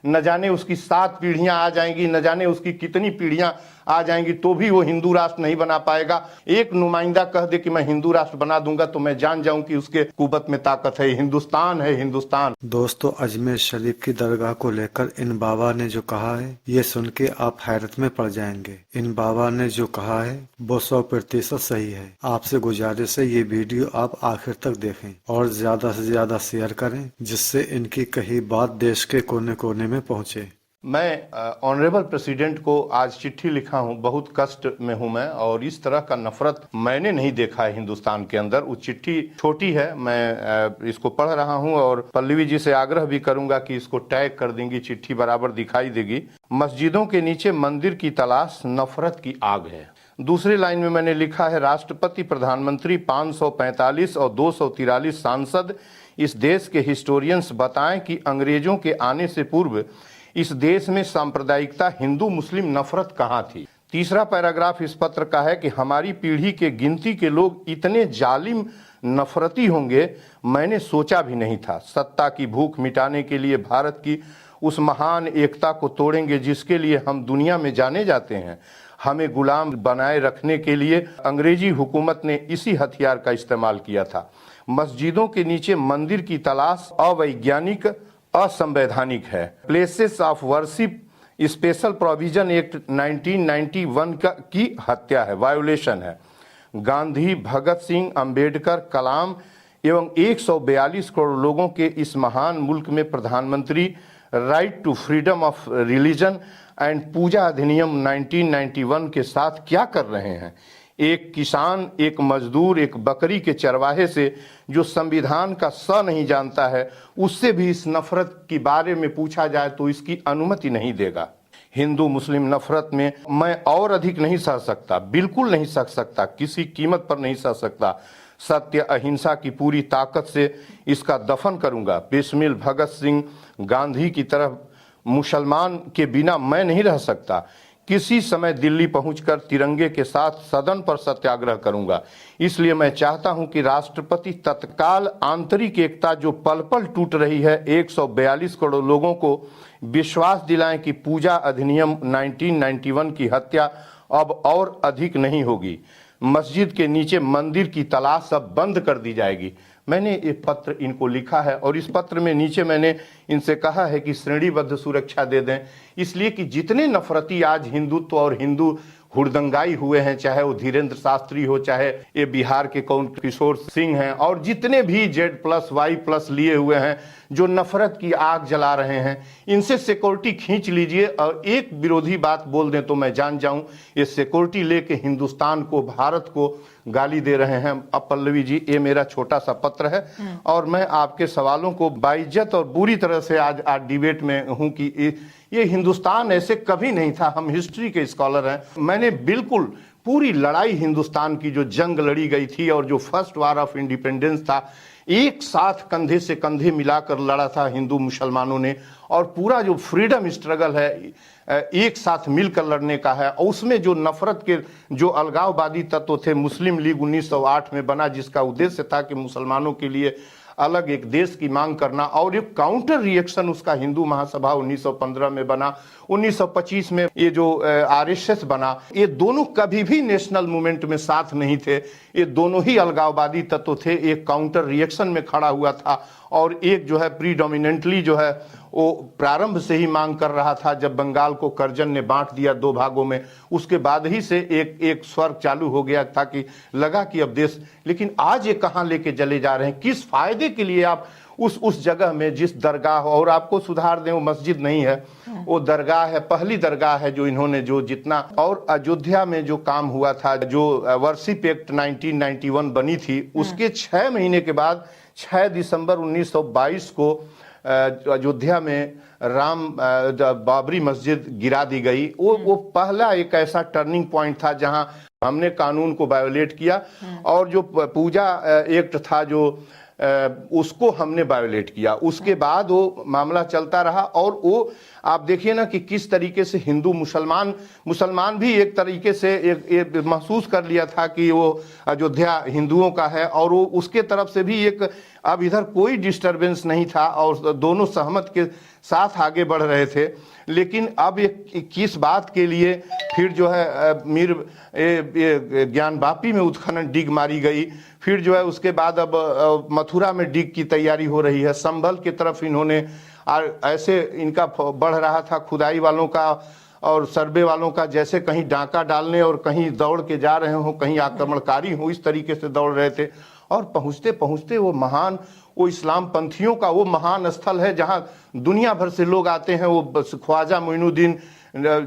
न जाने उसकी 7 पीढ़ियां आ जाएंगी, न जाने उसकी कितनी पीढ़ियां आ जाएंगी, तो भी वो हिंदू राष्ट्र नहीं बना पाएगा। एक नुमाइंदा कह दे कि मैं हिंदू राष्ट्र बना दूंगा तो मैं जान जाऊं कि उसके कुवत में ताकत है। हिंदुस्तान है हिंदुस्तान। दोस्तों, अजमेर शरीफ की दरगाह को लेकर इन बाबा ने जो कहा है, ये सुन के आप हैरत में पड़ जाएंगे। इन बाबा ने जो कहा है वो 100% सही है। आपसे गुजारिश है ये वीडियो आप आखिर तक देखें और ज्यादा से ज्यादा शेयर करें, जिससे इनकी कही बात देश के कोने कोने में पहुंचे। मैं ऑनरेबल प्रेसिडेंट को आज चिट्ठी लिखा हूं, बहुत कष्ट में हूं मैं, और इस तरह का नफरत मैंने नहीं देखा है हिंदुस्तान के अंदर। वो चिट्ठी छोटी है, मैं इसको पढ़ रहा हूं और पल्लवी जी से आग्रह भी करूंगा कि इसको टैग कर देंगी, चिट्ठी बराबर दिखाई देगी। मस्जिदों के नीचे मंदिर की तलाश नफरत की आग है। दूसरी लाइन में मैंने लिखा है, राष्ट्रपति, प्रधानमंत्री, 545 और 243 सांसद, इस देश के हिस्टोरियंस बताएं कि अंग्रेजों के आने से पूर्व इस देश में सांप्रदायिकता, हिंदू मुस्लिम नफरत कहाँ थी। तीसरा पैराग्राफ इस पत्र का है कि हमारी पीढ़ी के गिनती के लोग इतने जालिम नफरती होंगे मैंने सोचा भी नहीं था। सत्ता की भूख मिटाने के लिए भारत की उस महान एकता को तोड़ेंगे जिसके लिए हम दुनिया में जाने जाते हैं। हमें गुलाम बनाए रखने के लिए अंग्रेजी हुकूमत ने इसी हथियार का इस्तेमाल किया था। मस्जिदों के नीचे मंदिर की तलाश अवैज्ञानिक, असंवैधानिक है। Places of worship special provision act 1991 की हत्या है, वायोलेशन है। गांधी, भगत सिंह, अंबेडकर, कलाम एवं 142 करोड़ लोगों के इस महान मुल्क में प्रधानमंत्री right to freedom of religion and पूजा अधिनियम 1991 के साथ क्या कर रहे हैं। एक किसान, एक मजदूर, एक बकरी के चरवाहे से जो संविधान का स नहीं जानता है, उससे भी इस नफरत के बारे में पूछा जाए तो इसकी अनुमति नहीं देगा। हिंदू मुस्लिम नफरत में मैं और अधिक नहीं सह सकता, बिल्कुल नहीं सह सकता, किसी कीमत पर नहीं सह सकता। सत्य अहिंसा की पूरी ताकत से इसका दफन करूंगा। बिस्मिल भगत सिंह, गांधी की तरह मुसलमान के बिना मैं नहीं रह सकता। किसी समय दिल्ली पहुंचकर तिरंगे के साथ सदन पर सत्याग्रह करूंगा। इसलिए मैं चाहता हूं कि राष्ट्रपति तत्काल आंतरिक एकता जो पल पल टूट रही है 142 करोड़ लोगों को विश्वास दिलाएं कि पूजा अधिनियम 1991 की हत्या अब और अधिक नहीं होगी। मस्जिद के नीचे मंदिर की तलाश अब बंद कर दी जाएगी। मैंने ये पत्र इनको लिखा है और इस पत्र में नीचे मैंने इनसे कहा है कि श्रेणीबद्ध सुरक्षा दे दें, इसलिए कि जितने नफरती आज हिंदुत्व और हिंदू हुड़दंगाई हुए हैं, चाहे वो धीरेन्द्र शास्त्री हो, चाहे ये बिहार के कौन किशोर सिंह हैं, और जितने भी Z+Y+ लिए हुए हैं जो नफरत की आग जला रहे हैं, इनसे सिक्योरिटी खींच लीजिए। और एक विरोधी बात बोल दें तो मैं जान जाऊं, ये सिक्योरिटी लेके हिंदुस्तान को, भारत को गाली दे रहे हैं। अब पल्लवी जी, ये मेरा छोटा सा पत्र है और मैं आपके सवालों को बाइज्जत और बुरी तरह से आज डिबेट में हूं कि ये हिंदुस्तान ऐसे कभी नहीं था। हम हिस्ट्री के स्कॉलर हैं। मैंने बिल्कुल पूरी लड़ाई हिंदुस्तान की जो जंग लड़ी गई थी और जो फर्स्ट वार ऑफ इंडिपेंडेंस था, एक साथ कंधे से कंधे मिलाकर लड़ा था हिंदू मुसलमानों ने, और पूरा जो फ्रीडम स्ट्रगल है एक साथ मिलकर लड़ने का है। और उसमें जो नफरत के जो अलगाववादी तत्व थे, मुस्लिम लीग 1908 में बना, जिसका उद्देश्य था कि मुसलमानों के लिए अलग एक देश की मांग करना, और एक काउंटर रिएक्शन उसका हिंदू महासभा 1915 में बना, 1925 में ये जो RSS बना। ये दोनों कभी भी नेशनल मूवमेंट में साथ नहीं थे, ये दोनों ही अलगाववादी तत्व थे। एक काउंटर रिएक्शन में खड़ा हुआ था और एक जो है प्रीडोमिनेंटली जो है वो प्रारंभ से ही मांग कर रहा था। जब बंगाल को कर्जन ने बांट दिया 2 भागों में, उसके बाद ही से एक स्वर्ग चालू हो गया था कि लगा कि अब देश। लेकिन आज ये कहां लेके चले जा रहे हैं, किस फायदे के लिए आप उस जगह में जिस दरगाह, और आपको सुधार दें वो मस्जिद नहीं है, वो दरगाह है, पहली दरगाह है जो इन्होंने जो जितना। और अयोध्या में जो काम हुआ था, जो वर्शिप एक्ट 1991 बनी थी, उसके 6 महीने के बाद 6 दिसंबर 1922 को अयोध्या में बाबरी मस्जिद गिरा दी गई। वो पहला एक ऐसा टर्निंग पॉइंट था जहां हमने कानून को वायोलेट किया, और जो पूजा एक्ट था जो उसको हमने वायोलेट किया। उसके बाद वो मामला चलता रहा, और वो आप देखिए ना कि किस तरीके से हिंदू मुसलमान भी एक तरीके से एक महसूस कर लिया था कि वो अयोध्या हिंदुओं का है, और वो उसके तरफ से भी एक अब इधर कोई डिस्टरबेंस नहीं था, और दोनों सहमत के साथ आगे बढ़ रहे थे। लेकिन अब एक किस बात के लिए फिर जो है ज्ञानवापी में उत्खनन डिग मारी गई, फिर जो है उसके बाद अब मथुरा में डिग की तैयारी हो रही है, संभल की तरफ इन्होंने ऐसे इनका बढ़ रहा था खुदाई वालों का और सर्वे वालों का, जैसे कहीं डांका डालने और कहीं दौड़ के जा रहे हो, कहीं आक्रमणकारी हो, इस तरीके से दौड़ रहे थे। और पहुंचते पहुंचते वो इस्लाम पंथियों का वो महान स्थल है जहां दुनिया भर से लोग आते हैं। वो ख्वाजा मोइनुद्दीन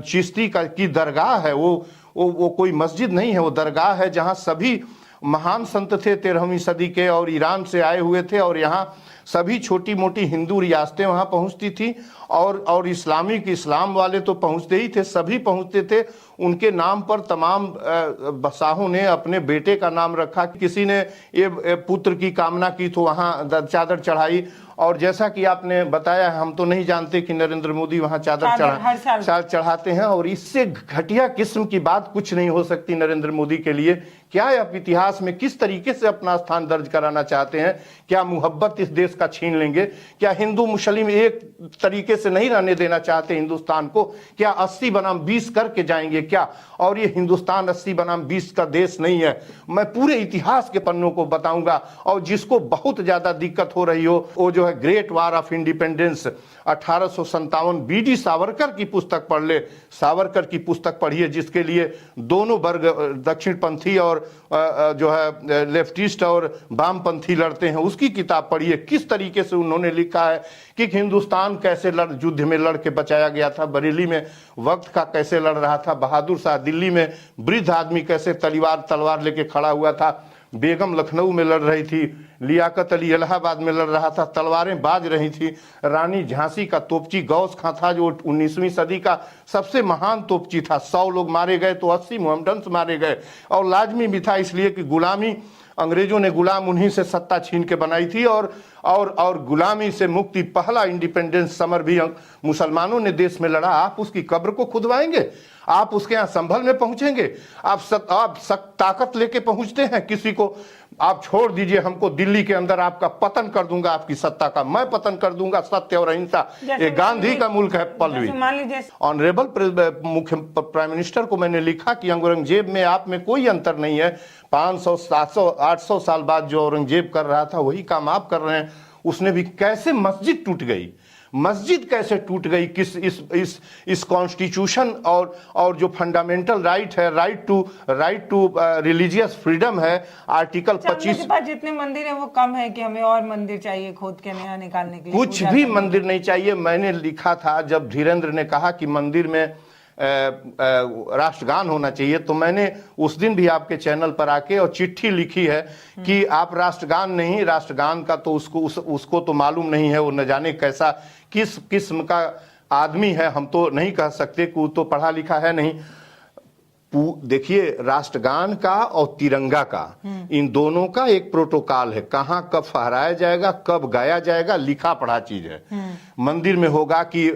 चिश्ती की दरगाह है। वो कोई मस्जिद नहीं है, वो दरगाह है जहां सभी महान संत थे 13वीं सदी के और ईरान से आए हुए थे, और यहाँ सभी छोटी मोटी हिंदू रियासतें वहाँ पहुँचती थी और इस्लाम वाले तो पहुँचते ही थे, सभी पहुँचते थे। उनके नाम पर तमाम बादशाहों ने अपने बेटे का नाम रखा। किसी ने ये पुत्र की कामना की तो वहाँ चादर चढ़ाई, और जैसा कि आपने बताया, हम तो नहीं जानते कि नरेंद्र मोदी वहाँ चादर चढ़ाते हैं, और इससे घटिया किस्म की बात कुछ नहीं हो सकती नरेंद्र मोदी के लिए। क्या आप इतिहास में किस तरीके से अपना स्थान दर्ज कराना चाहते हैं? क्या मोहब्बत इस देश का छीन लेंगे? क्या हिंदू मुस्लिम एक तरीके से नहीं रहने देना चाहते हिंदुस्तान को? क्या 80 बनाम 20 करके जाएंगे क्या? और ये हिंदुस्तान 80 बनाम 20 का देश नहीं है। मैं पूरे इतिहास के पन्नों को बताऊंगा, और जिसको बहुत ज्यादा दिक्कत हो रही हो वो जो है great war of independence 1857 V D Savarkar की पुस्तक पढ़ ले। सावरकर की पुस्तक पढ़िए, जिसके लिए दोनों वर्ग दक्षिणपंथी और जो है लेफ्टिस्ट और वामपंथी लड़ते हैं, उसकी किताब पढ़िए। किस तरीके से उन्होंने लिखा है कि हिंदुस्तान कैसे युद्ध में लड़ के बचाया गया था, बरेली में वक्त का कैसे लड़ रहा था, बहादुर शाह दिल्ली में वृद्ध आदमी कैसे तलवार लेके खड़ा हुआ था, बेगम लखनऊ में लड़ रही थी, लियाकत अली इलाहाबाद में लड़ रहा था, तलवारें बाज रही थी, रानी झांसी का तोपची गौस खां था जो 19वीं सदी का सबसे महान तोपची था। 100 लोग मारे गए तो 80 मोहम्मडन्स मारे गए, और लाजमी भी था इसलिए कि गुलामी, अंग्रेजों ने गुलाम उन्हीं से सत्ता छीन के बनाई थी, और गुलामी से मुक्ति पहला इंडिपेंडेंस समर भी मुसलमानों ने देश में लड़ा। आप उसकी कब्र को खुदवाएंगे? आप उसके यहाँ संभल में पहुंचेंगे? आप ताकत लेके पहुंचते हैं किसी को? आप छोड़ दीजिए, हमको दिल्ली के अंदर आपका पतन कर दूंगा, आपकी सत्ता का मैं पतन कर दूंगा। सत्य और अहिंसा ये गांधी का मुल्क है। पल्लवी, ऑनरेबल मुख्य प्राइम मिनिस्टर को मैंने लिखा कि औरंगजेब में आप में कोई अंतर नहीं है। 500, 700, 800 साल बाद जो औरंगजेब कर रहा था वही काम आप कर रहे हैं। उसने भी कैसे मस्जिद टूट गई, मस्जिद कैसे टूट गई? किस इस कॉन्स्टिट्यूशन और जो फंडामेंटल राइट है, राइट टू रिलीजियस फ्रीडम है, आर्टिकल 25। के पास जितने मंदिर है वो कम है कि हमें और मंदिर चाहिए खोद के नया निकालने के लिए? कुछ भी मंदिर नहीं चाहिए। मैंने लिखा था जब धीरेन्द्र ने कहा कि मंदिर में राष्ट्रगान होना चाहिए, तो मैंने उस दिन भी आपके चैनल पर आके और चिट्ठी लिखी है कि आप राष्ट्रगान नहीं, राष्ट्रगान का तो उसको तो मालूम नहीं है, वो न जाने कैसा किस किस्म का आदमी है, हम तो नहीं कह सकते कि वो तो पढ़ा लिखा है नहीं। देखिए, राष्ट्रगान का और तिरंगा का, इन दोनों का एक प्रोटोकॉल है। कहाँ कब फहराया जाएगा, कब गाया जाएगा, लिखा पढ़ा चीज है। मंदिर में होगा कि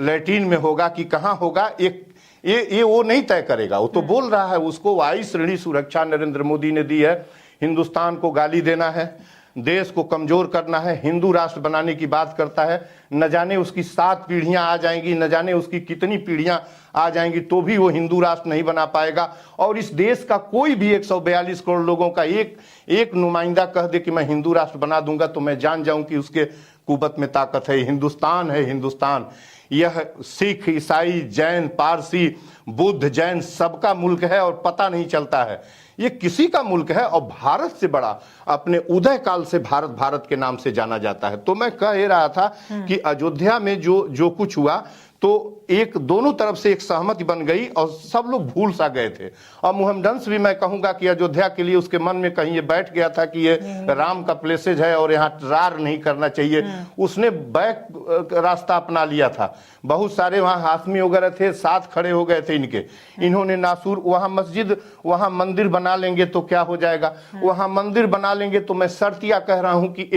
लैट्रिन में होगा कि कहाँ होगा, ये वो नहीं तय करेगा। वो तो बोल रहा है, उसको वायु श्रेणी सुरक्षा नरेंद्र मोदी ने दी है। हिंदुस्तान को गाली देना है, देश को कमजोर करना है, हिंदू राष्ट्र बनाने की बात करता है। न जाने उसकी 7 पीढ़ियां आ जाएंगी, न जाने उसकी कितनी पीढ़ियां आ जाएंगी, तो भी वो हिंदू राष्ट्र नहीं बना पाएगा। और इस देश का कोई भी 142 करोड़ लोगों का एक नुमाइंदा कह दे कि मैं हिंदू राष्ट्र बना दूंगा, तो मैं जान जाऊं कि उसके कुवत में ताकत है। हिंदुस्तान है हिंदुस्तान। यह सिख, ईसाई, जैन, पारसी, बुद्ध, जैन सबका मुल्क है और पता नहीं चलता है। ये किसी का मुल्क है, और भारत से बड़ा अपने उदय काल से भारत के नाम से जाना जाता है। तो मैं कह रहा था कि अयोध्या में जो कुछ हुआ, तो एक दोनों तरफ से एक सहमति बन गई और सब लोग भूल सा गए थे। और मोहम्मडन्स भी मैं कहूंगा कि अयोध्या के लिए उसके मन में कहीं ये बैठ गया था कि ये राम का प्लेसेज है और यहाँ रार नहीं करना चाहिए। उसने बैक रास्ता अपना लिया था। बहुत सारे वहाँ हाशमी वगैरह थे, साथ खड़े हो गए थे इनके। इन्होंने नासूर, वहाँ मस्जिद, वहाँ मंदिर बना लेंगे तो क्या हो जाएगा, वहाँ मंदिर बना लेंगे तो मैं शर्तिया कह रहा हूं कि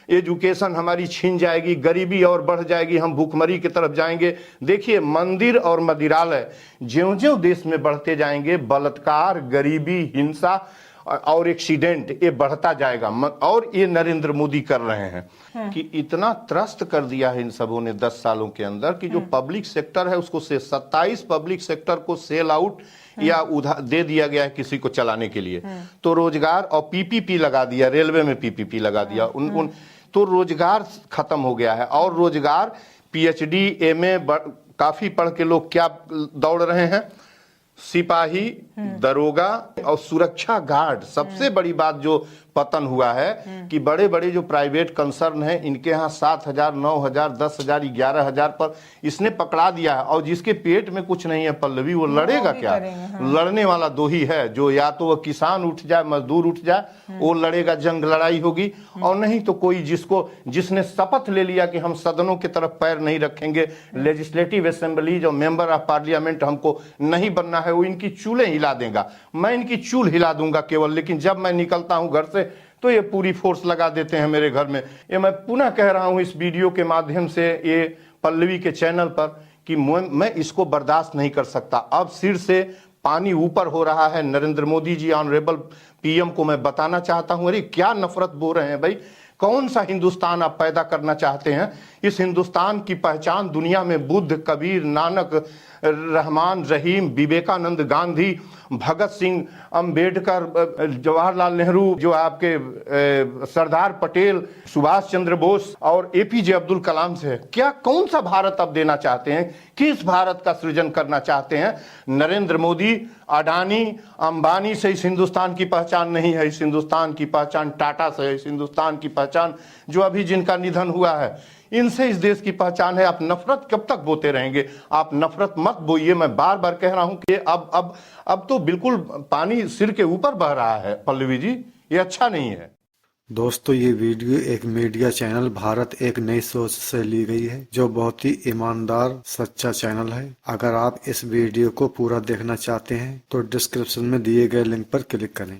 एजुकेशन हमारी छीन जाएगी, गरीबी और बढ़ जाएगी, हम भूखमरी की तरफ जाएंगे। देखिए, मंदिर और मदिरालय ज्यों-ज्यों देश में बढ़ते जाएंगे, बलात्कार, गरीबी, हिंसा और एक्सीडेंट ये बढ़ता जाएगा। और ये नरेंद्र मोदी कर रहे हैं कि इतना त्रस्त कर दिया है इन सबों ने 10 सालों के अंदर कि जो पब्लिक सेक्टर है उसको 27 पब्लिक सेक्टर को सेल आउट या उधार दे दिया गया है किसी को चलाने के लिए। तो रोजगार और पीपीपी लगा दिया, रेलवे में पीपीपी लगा दिया, उन तो रोजगार खत्म हो गया है। और रोजगार पीएचडी एमए काफी पढ़ के लोग क्या दौड़ रहे हैं, सिपाही, दरोगा और सुरक्षा गार्ड। सबसे बड़ी बात जो पतन हुआ है कि बड़े बड़े जो प्राइवेट कंसर्न हैं इनके यहाँ 7,000, 9,000, 10,000, 11,000 पर इसने पकड़ा दिया है। और जिसके पेट में कुछ नहीं है पल्लवी, वो लड़ेगा क्या? लड़ने वाला दो ही है, जो या तो वो किसान उठ जाए, मजदूर उठ जाए, वो लड़ेगा, जंग लड़ाई होगी। और नहीं तो कोई जिसने शपथ ले लिया कि हम सदनों की तरफ पैर नहीं रखेंगे, लेजिस्लेटिव असेंबलीज और मेंबर ऑफ पार्लियामेंट हमको नहीं बनना है, वो इनकी चूल्हे हिला देगा। मैं इनकी चूल हिला दूंगा केवल, लेकिन जब मैं निकलता हूं घर से तो ये पूरी फोर्स लगा देते हैं मेरे घर में। ये मैं पुनः कह रहा हूं इस वीडियो के माध्यम से, ये पल्लवी के चैनल पर, कि मैं इसको बर्दाश्त नहीं कर सकता। अब सिर से पानी ऊपर हो रहा है। नरेंद्र मोदी जी, ऑनरेबल पीएम को मैं बताना चाहता हूं, अरे क्या नफरत बो रहे हैं भाई। कौन सा हिंदुस्तान आप पैदा करना चाहते हैं? इस हिंदुस्तान की पहचान दुनिया में बुद्ध, कबीर, नानक, रहमान, रहीम, विवेकानंद, गांधी, भगत सिंह, अंबेडकर, जवाहरलाल नेहरू, जो आपके सरदार पटेल, सुभाष चंद्र बोस और एपीजे अब्दुल कलाम से है। क्या कौन सा भारत अब देना चाहते हैं? किस भारत का सृजन करना चाहते हैं? नरेंद्र मोदी, अडानी, अंबानी से इस हिंदुस्तान की पहचान नहीं है। इस हिंदुस्तान की पहचान टाटा से है। इस हिंदुस्तान की पहचान जो अभी जिनका निधन हुआ है, इनसे इस देश की पहचान है। आप नफरत कब तक बोते रहेंगे? आप नफरत मत बोइए। मैं बार बार कह रहा हूं कि अब तो बिल्कुल पानी सिर के ऊपर बह रहा है पल्लवी जी, ये अच्छा नहीं है। दोस्तों, ये वीडियो एक मीडिया चैनल भारत एक नई सोच से ली गई है, जो बहुत ही ईमानदार सच्चा चैनल है। अगर आप इस वीडियो को पूरा देखना चाहते हैं तो डिस्क्रिप्शन में दिए गए लिंक पर क्लिक करें।